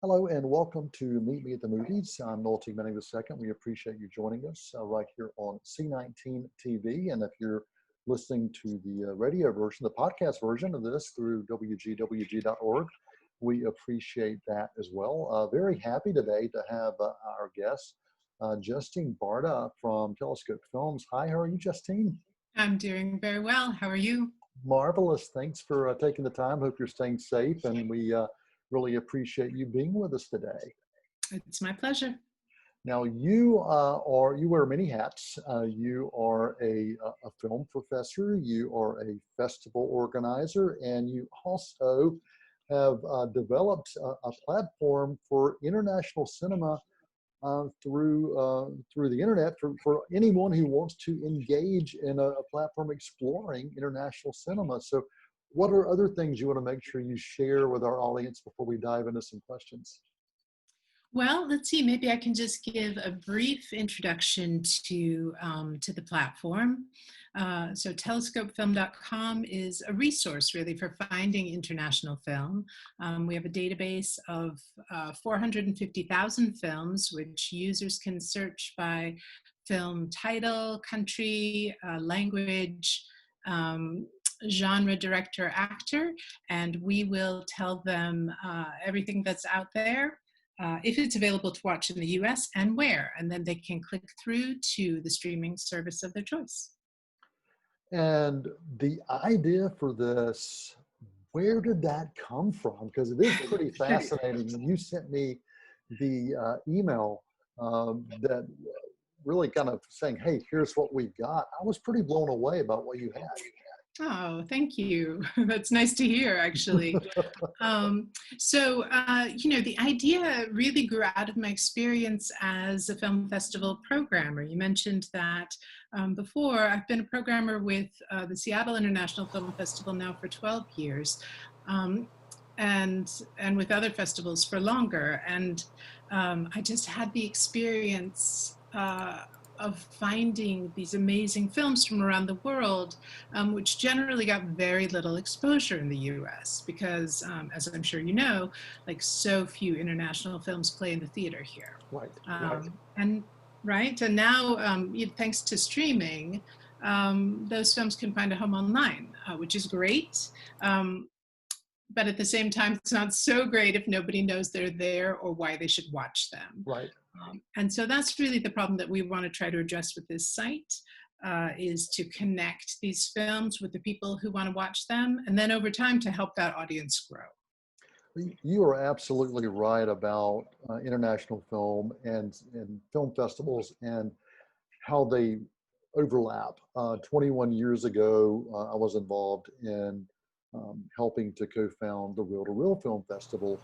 Hello and welcome to Meet Me at the Movies. I'm Noel Manning II. We appreciate you joining us right here on C19 TV. And if you're listening to the radio version, the podcast version of this through WGWG.org, we appreciate that as well. Very happy today to have our guest, Justine Barda from Telescope Films. Hi, how are you, Justine? I'm doing very well. How are you? Marvelous. Thanks for taking the time. Hope you're staying safe, and we really appreciate you being with us today. It's my pleasure. Now, you wear many hats. You are a film professor, you are a festival organizer, and you also have developed a platform for international cinema through the internet for anyone who wants to engage in a platform exploring international cinema. So what are other things you want to make sure you share with our audience before we dive into some questions? Well, let's see. Maybe I can just give a brief introduction to the platform. So telescopefilm.com is a resource really for finding international film. We have a database of 450,000 films, which users can search by film title, country, language, genre, director, actor, and we will tell them everything that's out there. If it's available to watch in the US and where, and then they can click through to the streaming service of their choice. And the idea for this, where did that come from? Because it is pretty fascinating. When you sent me the email that really kind of saying, hey, here's what we've got, I was pretty blown away about what you had. Oh, thank you. That's nice to hear, actually. The idea really grew out of my experience as a film festival programmer. You mentioned that before. I've been a programmer with the Seattle International Film Festival now for 12 years, and with other festivals for longer. And I just had the experience of finding these amazing films from around the world, which generally got very little exposure in the US because, as I'm sure you know, like so few international films play in the theater here. Right. And now, thanks to streaming, those films can find a home online, which is great. But at the same time, it's not so great if nobody knows they're there or why they should watch them. Right. And so that's really the problem that we want to try to address with this site, is to connect these films with the people who want to watch them, and then over time to help that audience grow. You are absolutely right about international film and film festivals and how they overlap. 21 years ago, I was involved in helping to co-found the Reel to Reel Film Festival.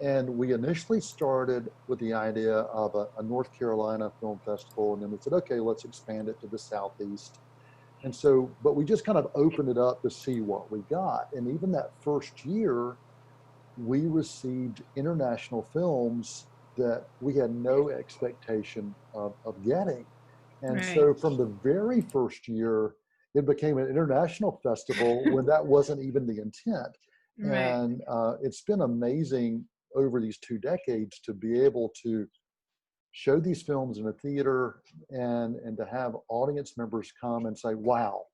And we initially started with the idea of a North Carolina film festival, and then we said, okay, let's expand it to the Southeast. And so, but we just kind of opened it up to see what we got. And even that first year, we received international films that we had no expectation of getting. And so from the very first year, it became an international festival when that wasn't even the intent. And it's been amazing over these 2 decades to be able to show these films in a theater and to have audience members come and say, wow,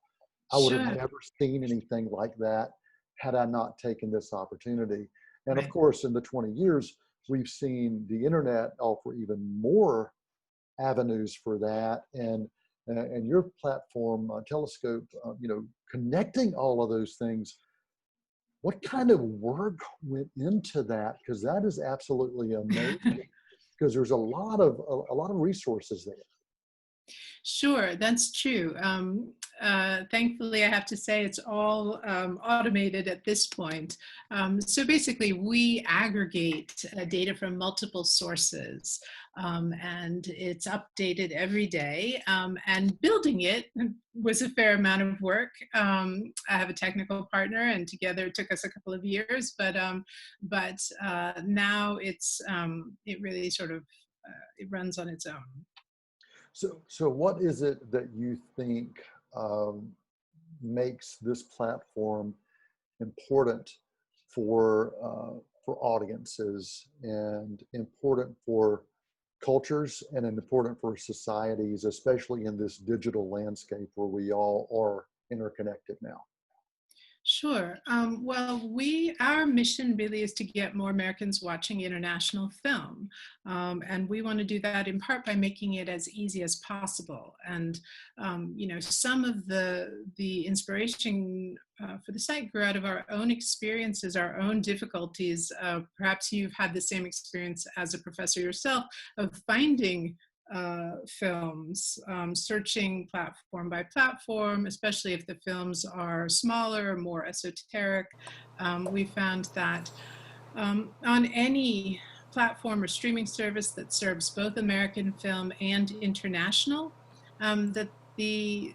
I would have never seen anything like that had I not taken this opportunity. And of course, in the 20 years, we've seen the internet offer even more avenues for that. And your platform, Telescope, connecting all of those things, what kind of work went into that? Because that is absolutely amazing. Because there's a lot of resources there. Sure, that's true. Thankfully, I have to say it's all automated at this point. So basically, we aggregate data from multiple sources, and it's updated every day. And building it was a fair amount of work. I have a technical partner, and together it took us a couple of years. But now it really sort of it runs on its own. So what is it that you think makes this platform important for for audiences and important for cultures and important for societies, especially in this digital landscape where we all are interconnected now? Sure. Well, our mission really is to get more Americans watching international film, and we want to do that in part by making it as easy as possible. And some of the inspiration for the site grew out of our own experiences, our own difficulties. Perhaps you've had the same experience as a professor yourself of finding films, searching platform by platform, especially if the films are smaller, more esoteric. We found that on any platform or streaming service that serves both American film and international, that the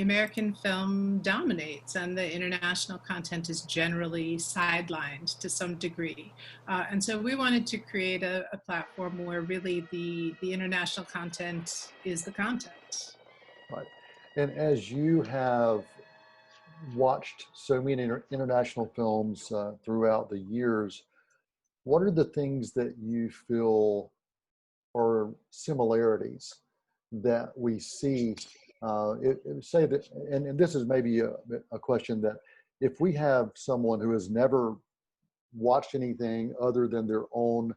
American film dominates and the international content is generally sidelined to some degree. And so we wanted to create a platform where really the international content is the content. Right. And as you have watched so many international films throughout the years, what are the things that you feel are similarities that we see? Say that, and this is maybe a question that if we have someone who has never watched anything other than their own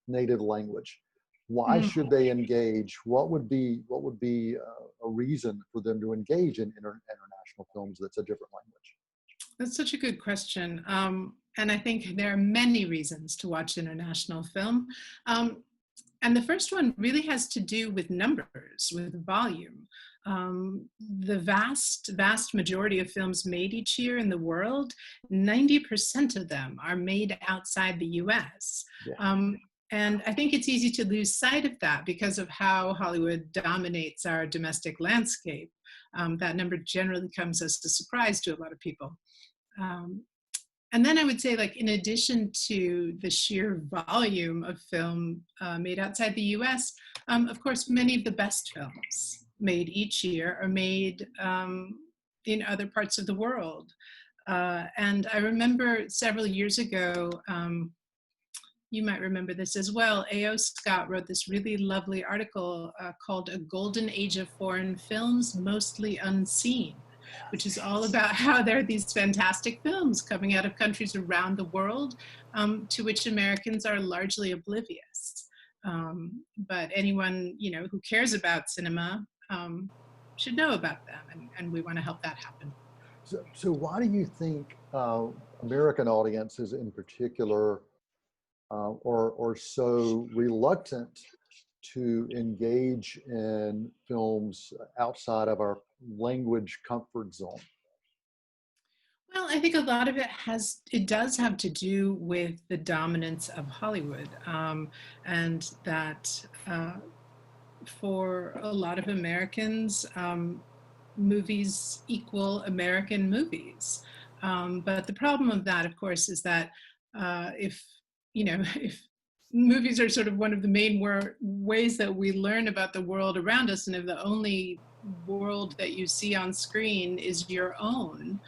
native language, why should they engage? What would be a reason for them to engage in international films that's a different language? That's such a good question. And I think there are many reasons to watch international film. And the first one really has to do with numbers, with volume. The vast majority of films made each year in the world, 90% of them are made outside the US. Yeah. And I think it's easy to lose sight of that because of how Hollywood dominates our domestic landscape. That number generally comes as a surprise to a lot of people. And then I would say, like, in addition to the sheer volume of film made outside the US, of course, many of the best films made each year are made in other parts of the world. And I remember several years ago, you might remember this as well, A.O. Scott wrote this really lovely article called A Golden Age of Foreign Films, Mostly Unseen, which is all about how there are these fantastic films coming out of countries around the world to which Americans are largely oblivious. But anyone who cares about cinema should know about them, and we want to help that happen. So why do you think American audiences in particular are so reluctant to engage in films outside of our language comfort zone? Well, I think a lot of it does have to do with the dominance of Hollywood, and that for a lot of Americans, movies equal American movies. But the problem of that, of course, is that if if movies are sort of one of the main ways that we learn about the world around us, and if the only world that you see on screen is your own,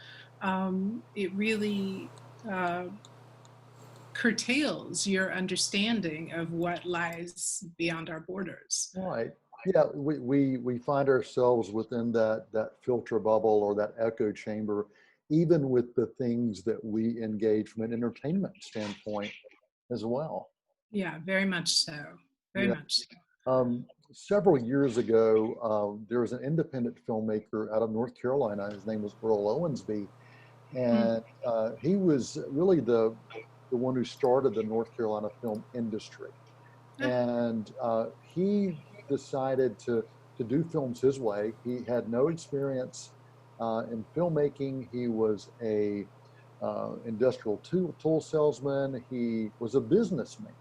it really curtails your understanding of what lies beyond our borders. Right. Yeah, we find ourselves within that filter bubble or that echo chamber, even with the things that we engage from an entertainment standpoint as well. Yeah, very much so. Very Yeah. much so. Several years ago, there was an independent filmmaker out of North Carolina. His name was Earl Owensby, Mm. and he was really the one who started the North Carolina film industry. Ah, And he decided to do films his way. He had no experience in filmmaking. He was a industrial tool salesman. He was a businessman.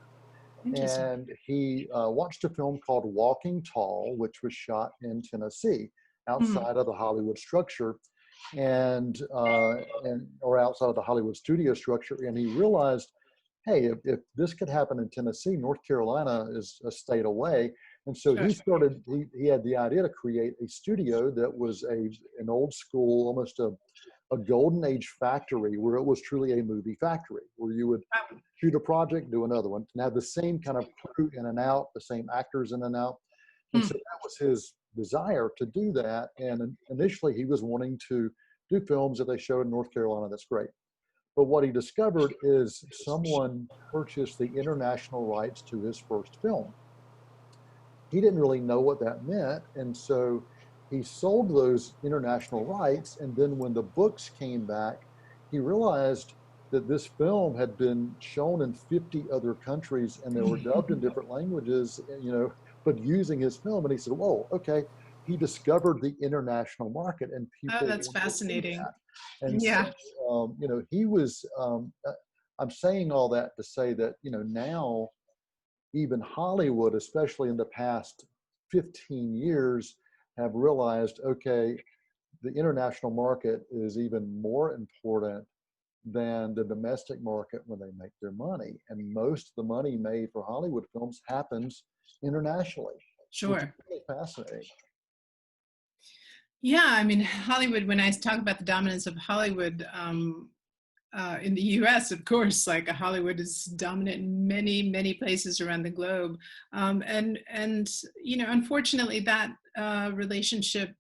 interesting. And he watched a film called Walking Tall, which was shot in Tennessee, Mm. outside of the Hollywood structure, and or outside of the Hollywood studio structure. And he realized, hey, if this could happen in Tennessee, North Carolina is a state away. And so Sure. he had the idea to create a studio that was an old school, almost a a golden age factory where it was truly a movie factory, where you would shoot a project, do another one, and have the same kind of crew in and out, the same actors in and out. And so that was his desire to do that. And initially he was wanting to do films that they showed in North Carolina. That's great. But what he discovered is someone purchased the international rights to his first film. He didn't really know what that meant. And so he sold those international rights. And then when the books came back, he realized that this film had been shown in 50 other countries and they were dubbed in different languages, but using his film. And he said, whoa, okay. He discovered the international market and Oh, people that's wanted to see fascinating. that. And Yeah. so, he was, I'm saying all that to say that, now even Hollywood, especially in the past 15 years, have realized, okay, the international market is even more important than the domestic market when they make their money. And most of the money made for Hollywood films happens internationally, which is Sure. really fascinating. Yeah, I mean, Hollywood, when I talk about the dominance of Hollywood in the US, of course, like Hollywood is dominant in many, many places around the globe. And unfortunately, that relationship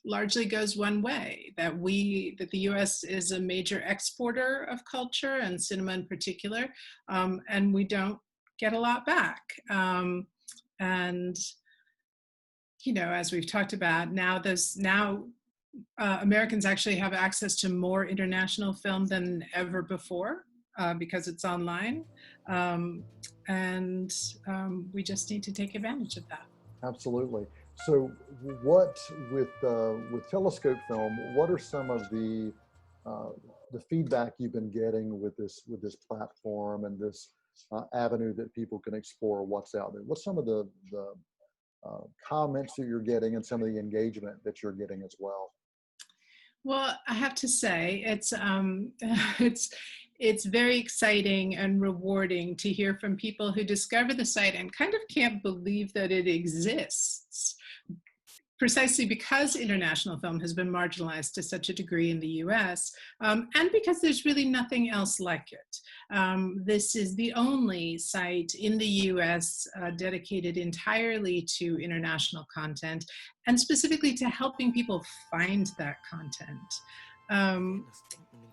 largely goes one way, that the US is a major exporter of culture and cinema in particular, and we don't get a lot back. And as we've talked about, now Americans actually have access to more international film than ever before because it's online, and we just need to take advantage of that. Absolutely. So, what with telescope film? What are some of uh, the feedback you've been getting with this platform and this avenue that people can explore what's out there? What's some of the comments that you're getting and some of the engagement that you're getting as well? Well, I have to say it's very exciting and rewarding to hear from people who discover the site and kind of can't believe that it exists, precisely because international film has been marginalized to such a degree in the US, and because there's really nothing else like it. This is the only site in the US dedicated entirely to international content, and specifically to helping people find that content.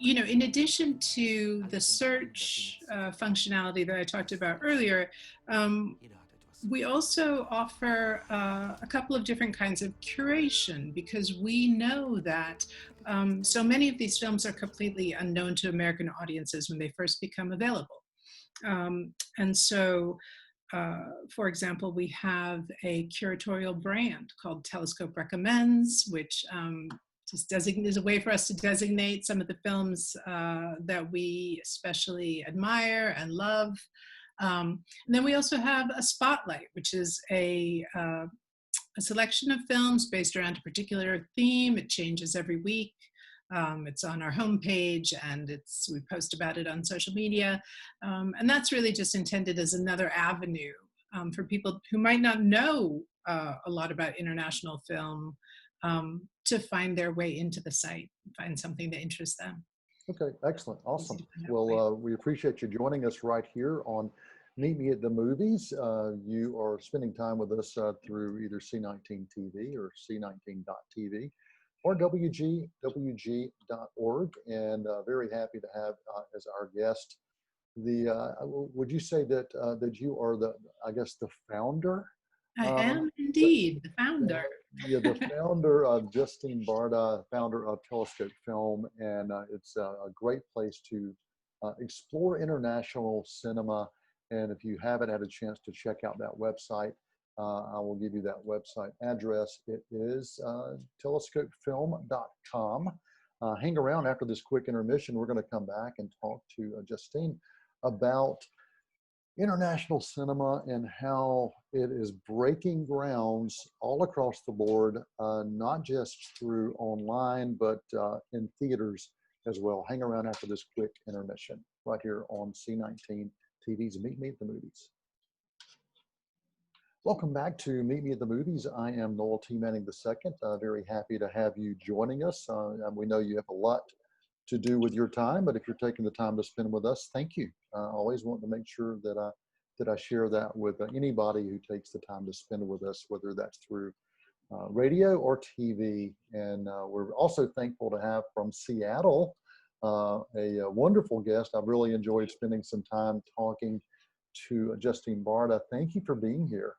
In addition to the search functionality that I talked about earlier, we also offer a couple of different kinds of curation, because we know that so many of these films are completely unknown to American audiences when they first become available. And so, for example, we have a curatorial brand called Telescope Recommends, which just is a way for us to designate some of the films that we especially admire and love. And then we also have a spotlight, which is a selection of films based around a particular theme. It changes every week. It's on our homepage, and we post about it on social media. And that's really just intended as another avenue for people who might not know a lot about international film to find their way into the site, find something that interests them. Okay, excellent, awesome. Well, we appreciate you joining us right here on Meet Me at the Movies. You are spending time with us through either C19 TV or C19.tv or WGWG.org, and very happy to have as our guest would you say that you are the founder? I am indeed the founder. Yeah, the founder of Justine Barda, founder of Telescope Film, and it's a great place to explore international cinema. And if you haven't had a chance to check out that website, I will give you that website address. It is telescopefilm.com. Hang around after this quick intermission. We're going to come back and talk to Justine about international cinema and how it is breaking grounds all across the board, not just through online, but in theaters as well. Hang around after this quick intermission right here on C19 TV's Meet Me at the Movies. Welcome back to Meet Me at the Movies. I am Noel T. Manning II. Very happy to have you joining us. And we know you have a lot to do with your time, but if you're taking the time to spend with us, thank you. I always want to make sure that I share that with anybody who takes the time to spend with us, whether that's through radio or TV. And we're also thankful to have from Seattle a wonderful guest. I've really enjoyed spending some time talking to Justine Barda. Thank you for being here.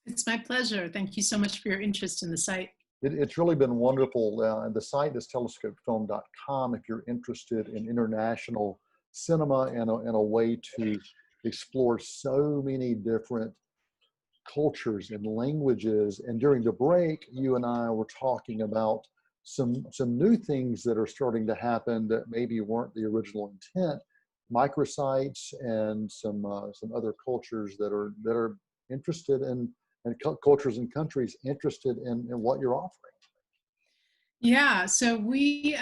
It's my pleasure. Thank you so much for your interest in the site. It's really been wonderful. And the site is telescopefilm.com if you're interested in international cinema and a way to explore so many different cultures and languages. And during the break, you and I were talking about some new things that are starting to happen that maybe weren't the original intent, microsites and some other cultures that are interested in, and cultures and countries interested in what you're offering. Yeah, so we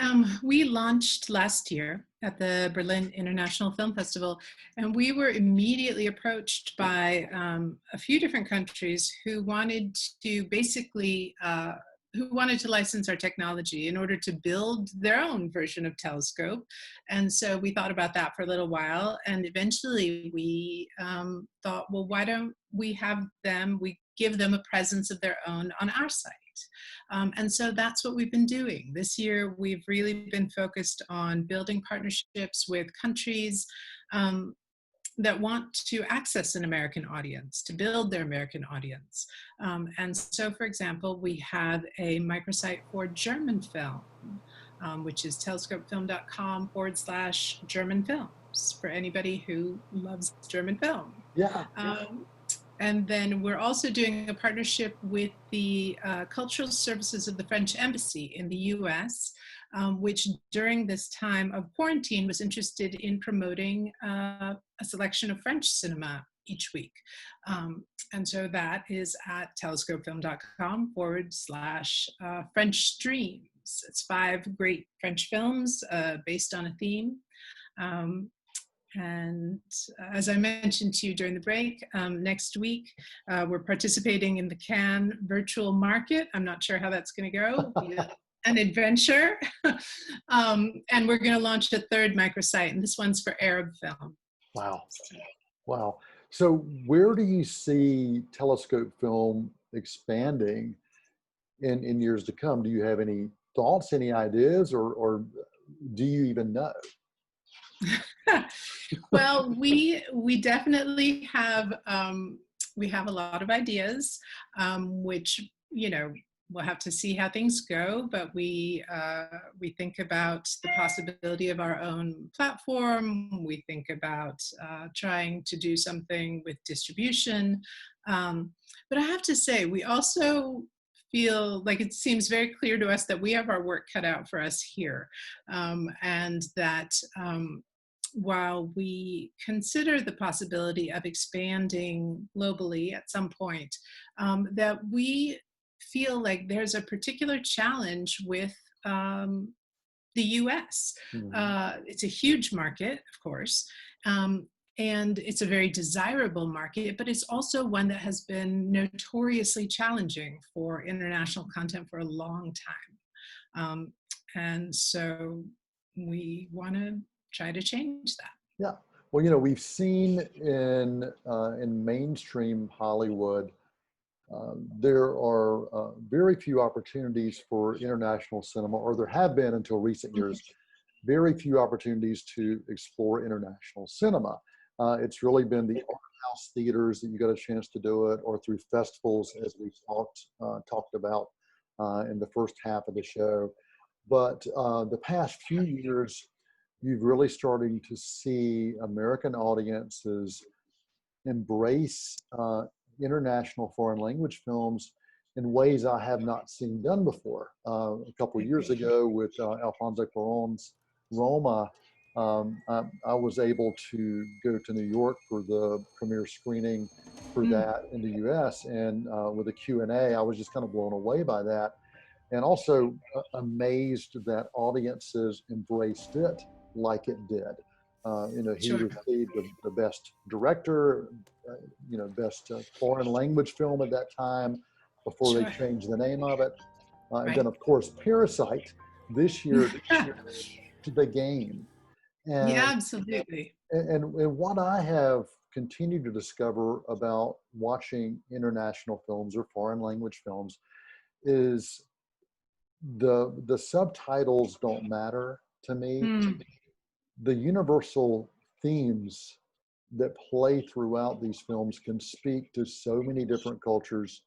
launched last year at the Berlin International Film Festival, and we were immediately approached by a few different countries who wanted to basically who wanted to license our technology in order to build their own version of Telescope. And so we thought about that for a little while, and eventually we thought, well, why don't we give them a presence of their own on our site? And so that's what we've been doing. This year, we've really been focused on building partnerships with countries that want to access an American audience, to build their American audience. And so, for example, we have a microsite for German film, which is telescopefilm.com/German films for anybody who loves German film. Yeah. And then we're also doing a partnership with the Cultural Services of the French Embassy in the US, which during this time of quarantine was interested in promoting a selection of French cinema each week. And so that is at telescopefilm.com/French streams. It's 5 great French films based on a theme. And as I mentioned to you during the break, next week, we're participating in the Cannes virtual market. I'm not sure how that's going to go. An adventure. And we're going to launch a 3rd microsite, and this one's for Arab film. Wow. Wow. So where do you see telescope film expanding in years to come? Do you have any thoughts, any ideas, or do you even know? Well, we definitely have we have a lot of ideas, which we'll have to see how things go. But we think about the possibility of our own platform. We think about trying to do something with distribution. But I have to say, we also feel like it seems very clear to us that we have our work cut out for us here, and that while we consider the possibility of expanding globally at some point, that we feel like there's a particular challenge with the US. It's a huge market, of course, and it's a very desirable market, but it's also one that has been notoriously challenging for international content for a long time. And so we want to try to change that. Yeah. Well, we've seen in mainstream Hollywood, there are very few opportunities for international cinema, or there have been until recent years, very few opportunities to explore international cinema. It's really been the art house theaters that you got a chance to do it, or through festivals, as we talked about in the first half of the show. But the past few years, you've really starting to see American audiences embrace international foreign language films in ways I have not seen done before. A couple of years ago with Alfonso Cuarón's Roma, I was able to go to New York for the premiere screening for that in the US, and with a Q&A, I was just kind of blown away by that, and also amazed that audiences embraced it like it did. He Sure. received the best director, best foreign language film at that time before they Sure. changed the name of it. And then, Right. of course, Parasite this year, The Game. Yeah, And, absolutely. and what I have continued to discover about watching international films or foreign language films is the subtitles don't matter to me. Mm, The universal themes that play throughout these films can speak to so many different cultures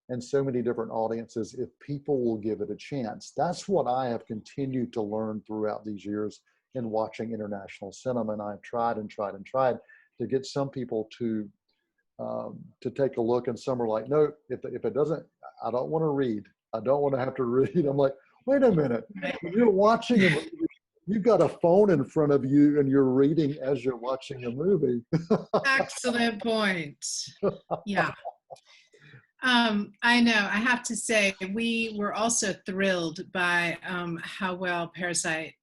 and so many different audiences if people will give it a chance. That's what I have continued to learn throughout these years in watching international cinema. And I've tried and tried and tried to get some people to take a look, and some are like, no, if it doesn't, I don't want to read. I don't want to have to read. I'm like, wait a minute. right. When you're watching a movie, you've got a phone in front of you and you're reading as you're watching a movie. Excellent point. Yeah. I know. I have to say, we were also thrilled by how well Parasite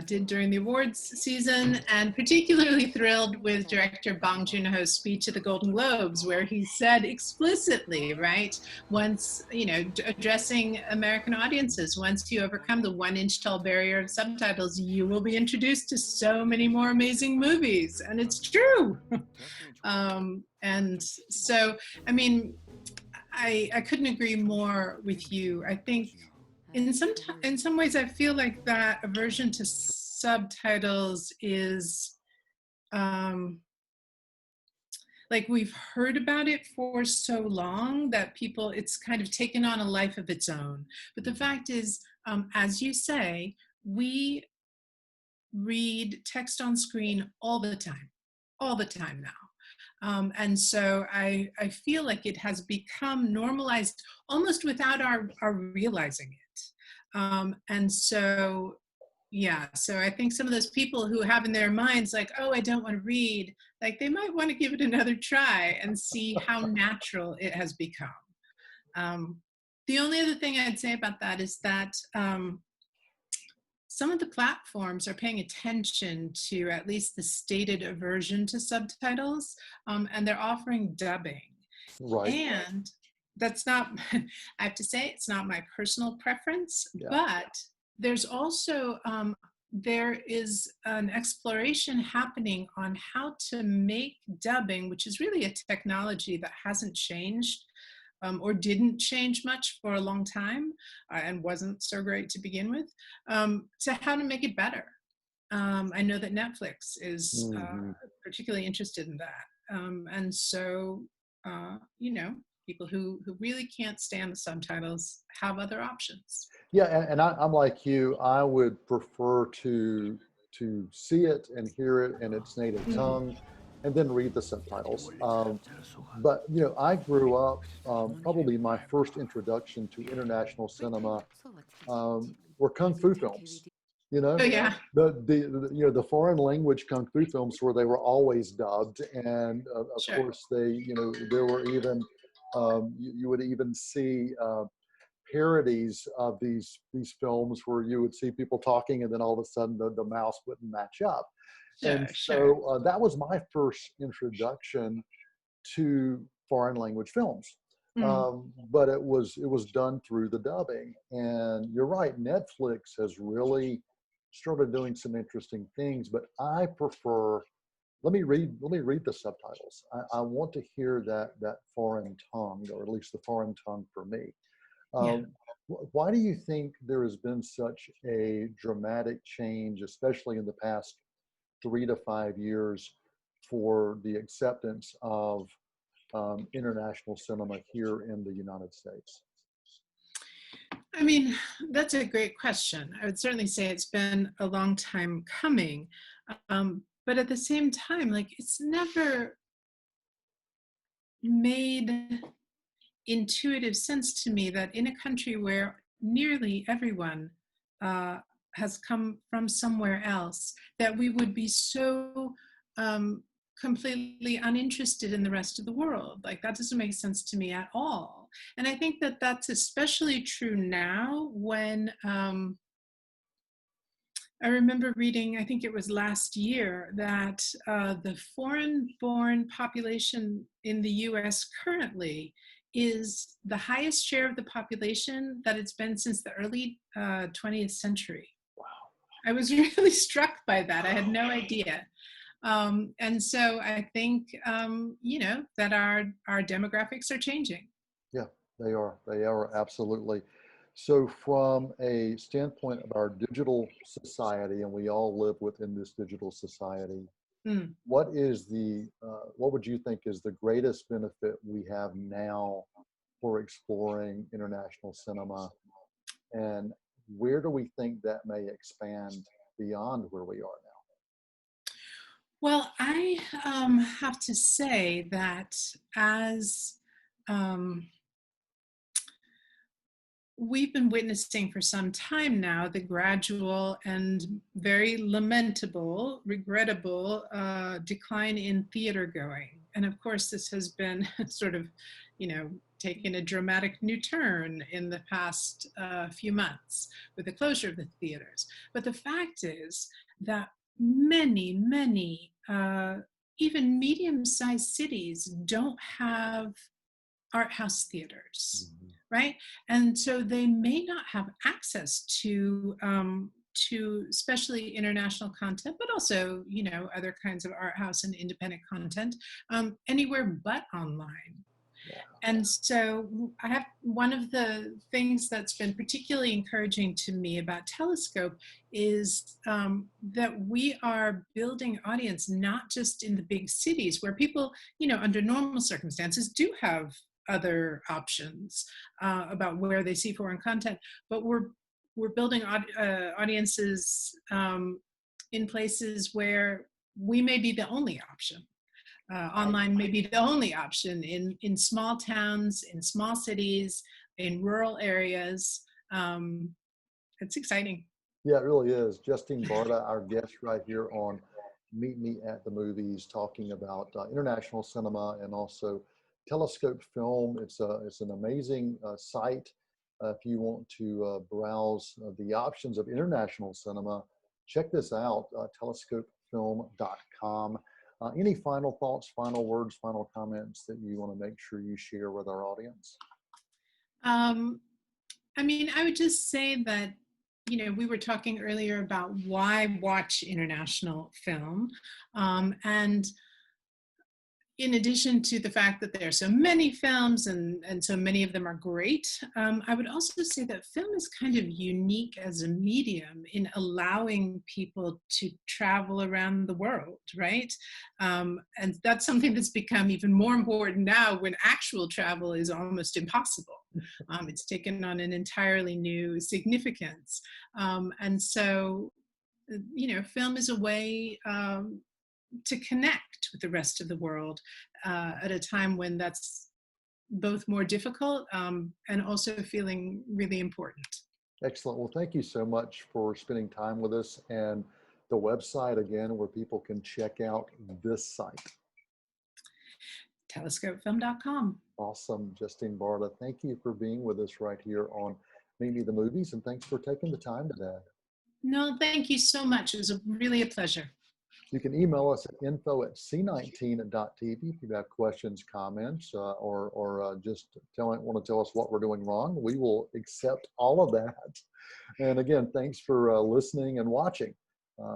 did during the awards season, and particularly thrilled with director Bong Joon-ho's speech at the Golden Globes, where he said explicitly, right, once, addressing American audiences, once you overcome the 1-inch tall barrier of subtitles, you will be introduced to so many more amazing movies. And it's true. And so, I mean, I couldn't agree more with you. I think in some ways I feel like that aversion to subtitles is like we've heard about it for so long that it's kind of taken on a life of its own. But the fact is, as you say, we read text on screen all the time now. And so I feel like it has become normalized almost without our realizing it. And so, yeah, so I think some of those people who have in their minds like, oh, I don't want to read, like they might want to give it another try and see how natural it has become. The only other thing I'd say about that is that some of the platforms are paying attention to at least the stated aversion to subtitles, and they're offering dubbing. Right. And that's not, I have to say, it's not my personal preference, Yeah. but there's also, there is an exploration happening on how to make dubbing, which is really a technology that hasn't changed or didn't change much for a long time and wasn't so great to begin with, to how to make it better. I know that Netflix is particularly interested in that. And so, people who really can't stand the subtitles have other options. Yeah, and I'm like you. I would prefer to see it and hear it in its native tongue, and then read the subtitles. But I grew up. Probably my first introduction to international cinema were kung fu films. Oh yeah, The foreign language kung fu films where they were always dubbed, and of sure. course there were even you would even see parodies of these films where you would see people talking and then all of a sudden the mouse wouldn't match up. And Sure. so that was my first introduction to foreign language films. Mm, But it was done through the dubbing. And you're right, Netflix has really started doing some interesting things, but I prefer, let me read the subtitles. I want to hear that foreign tongue, or at least the foreign tongue for me. yeah. Um, why do you think there has been such a dramatic change, especially in the past 3 to 5 years, for the acceptance of international cinema here in the United States? I mean, that's a great question. I would certainly say it's been a long time coming. But at the same time, like it's never made intuitive sense to me that in a country where nearly everyone uh, has come from somewhere else, that we would be so completely uninterested in the rest of the world. Like that doesn't make sense to me at all. And I think that that's especially true now when I remember reading, I think it was last year, that the foreign-born population in the US currently is the highest share of the population that it's been since the early 20th century. I was really struck by that. I had no idea. And so I think, that our demographics are changing. Yeah, they are. They are absolutely. So, from a standpoint of our digital society, and we all live within this digital society, Mm. what would you think is the greatest benefit we have now for exploring international cinema, and where do we think that may expand beyond where we are now? Well, I have to say that as um, we've been witnessing for some time now the gradual and very lamentable, regrettable decline in theater going. And of course, this has been sort of, taken a dramatic new turn in the past few months with the closure of the theaters. But the fact is that many, even medium-sized cities don't have art house theaters, Mhm. right? And so they may not have access to especially international content, but also other kinds of art house and independent content anywhere but online. Yeah. And so I have one of the things that's been particularly encouraging to me about Telescope is that we are building audience not just in the big cities where people, under normal circumstances do have other options about where they see foreign content, but we're building audiences in places where we may be the only option. Online may be the only option in small towns, in small cities, in rural areas. Um, it's exciting. Yeah, it really is. Justine Barda, our guest right here on Meet Me at the Movies, talking about international cinema and also Telescope Film. It's an amazing site if you want to browse the options of international cinema. Check this out, telescopefilm.com. Any final thoughts, final words, final comments that you want to make sure you share with our audience? Um, I mean, I would just say that, we were talking earlier about why watch international film. And in addition to the fact that there are so many films and so many of them are great, I would also say that film is kind of unique as a medium in allowing people to travel around the world, right? And that's something that's become even more important now when actual travel is almost impossible. It's taken on an entirely new significance. And so, film is a way to connect with the rest of the world at a time when that's both more difficult and also feeling really important. Excellent. Well, thank you so much for spending time with us, and the website again where people can check out this site. Telescopefilm.com. Awesome, Justine Barda. Thank you for being with us right here on Maybe the Movies, and thanks for taking the time today. No, thank you so much. It was really a pleasure. You can email us at info@c19.tv if you have questions, comments, or just want to tell us what we're doing wrong. We will accept all of that. And again, thanks for listening and watching.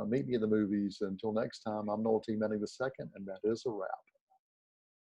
Meet Me in the Movies. Until next time, I'm Noel T. Manning II, and that is a wrap.